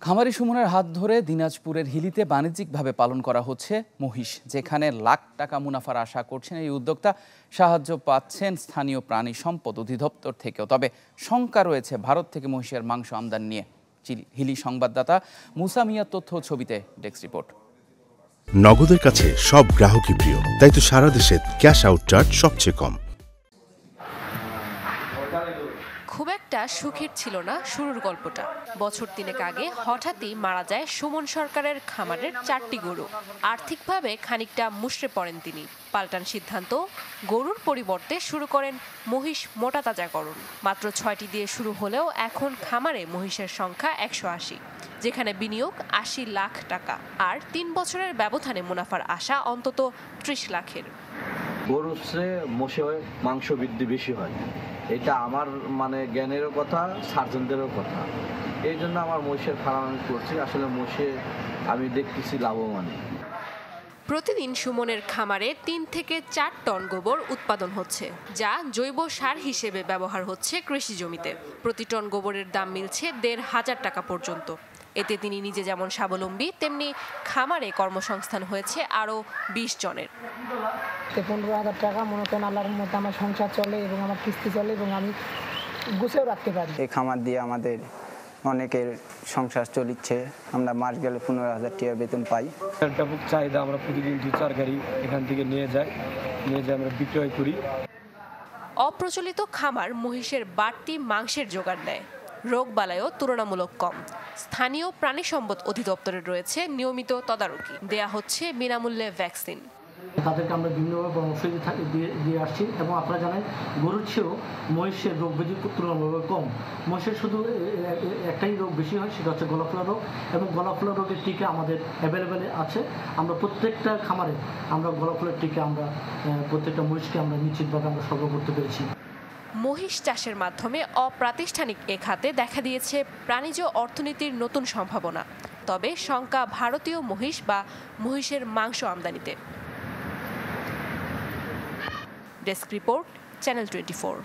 খামারি সুমনের হাত ধরে দিনাজপুরের হিলিতে বাণিজ্যিকভাবে পালন করা হচ্ছে মহিষ, যেখানে লাখ টাকা মুনাফার আশা করছেন এই উদ্যোক্তা। সাহায্য পাচ্ছেন স্থানীয় প্রাণী সম্পদ অধিদপ্তর থেকেও। তবে শঙ্কা রয়েছে ভারত থেকে মহিষের মাংস আমদানি নিয়ে। হিলি সংবাদদাতা মুসা মিয়ার তথ্য ছবিতে ডেস্ক রিপোর্ট। নগদের কাছে সব গ্রাহকই প্রিয়, তাই তো সারা দেশে ক্যাশ আউট চার্জ সবচেয়ে কম। খুব একটা সুখের ছিল না শুরুর গল্পটা। বছর 3 আগে হঠাৎই মারা যায় সুমন সরকারের খামারের 4টি গরু। আর্থিকভাবে খানিকটা মুষড়ে পড়েন তিনি। পাল্টান সিদ্ধান্ত, গরুর পরিবর্তে শুরু করেন মহিষ মোটা তাজাকরণ। মাত্র 6টি দিয়ে শুরু হলেও এখন খামারে মহিষের সংখ্যা 180, যেখানে বিনিয়োগ 80 লাখ টাকা। আর 3 বছরের ব্যবধানে মুনাফার আশা অন্তত 30 লাখের। গরুর চেয়ে মোষে মাংস বৃদ্ধি বেশি হয়, এটা আমার জ্ঞানেরও কথা, সার্জনদেরও কথা। এই জন্য আমার মহিষের ফার্ম আমি করছি। আসলে মোষে আমি দেখতেছি লাভবান। প্রতিদিন সুমনের খামারে 3 থেকে 4 টন গোবর উৎপাদন হচ্ছে, যা জৈব সার হিসেবে ব্যবহার হচ্ছে কৃষি জমিতে। প্রতি টন গোবরের দাম মিলছে 1,500 টাকা পর্যন্ত। এতে তিনি নিজে যেমন স্বাবলম্বী, তেমনি খামারে কর্মসংস্থান হয়েছে আরও 20 জনের। 15,000 টাকা মনে করেন আল্লাহর মধ্যে আমার সংসার চলে এবং আমার কিস্তি চলে এবং আমি গুছেও রাখতে পারি। এই খামার দিয়ে আমাদের অনেকের সংসার চলছে। আমরা মাস গেলে 15,000 টাকা বেতন পাই। ব্যাপক চাহিদা, আমরা প্রতিদিন 2-4 গাড়ি এখান থেকে নিয়ে যাই আমরা বিক্রয় করি। অপ্রচলিত খামার মহিষের বাড়তি মাংসের জোগাড় দেয়। রোগবালাইও তুলনামূলক কম। স্থানীয় প্রাণী সম্পদ অধিদপ্তরের রয়েছে নিয়মিত তদারকি। দেয়া হচ্ছে বিনামূল্যে ভ্যাকসিন। তাদেরকে আমরা বিভিন্নভাবে পরামর্শ দিয়ে আসছি এবং আপনারা জানেন গরুর চেয়েও মহিষের রোগ ব্যাধি তুলনামূলক কম। মহিষের শুধু একটাই রোগ বেশি হয়, সেটা হচ্ছে গলাফোলা রোগ, এবং গলাফোলা রোগের টিকা আমাদের অ্যাভেলেবেল আছে। আমরা প্রত্যেকটা খামারে আমরা গলাফোলার টিকা আমরা প্রত্যেকটা মহিষকে আমরা নিশ্চিতভাবে আমরা সরবরাহ করতে পেরেছি। মহিষ চাষের মাধ্যমে অপ্রাতিষ্ঠানিক এ খাতে দেখা দিয়েছে প্রাণীজ অর্থনীতির নতুন সম্ভাবনা। তবে শঙ্কা ভারতীয় মহিষ বা মহিষের মাংস আমদানিতে। Desk report, channel 24।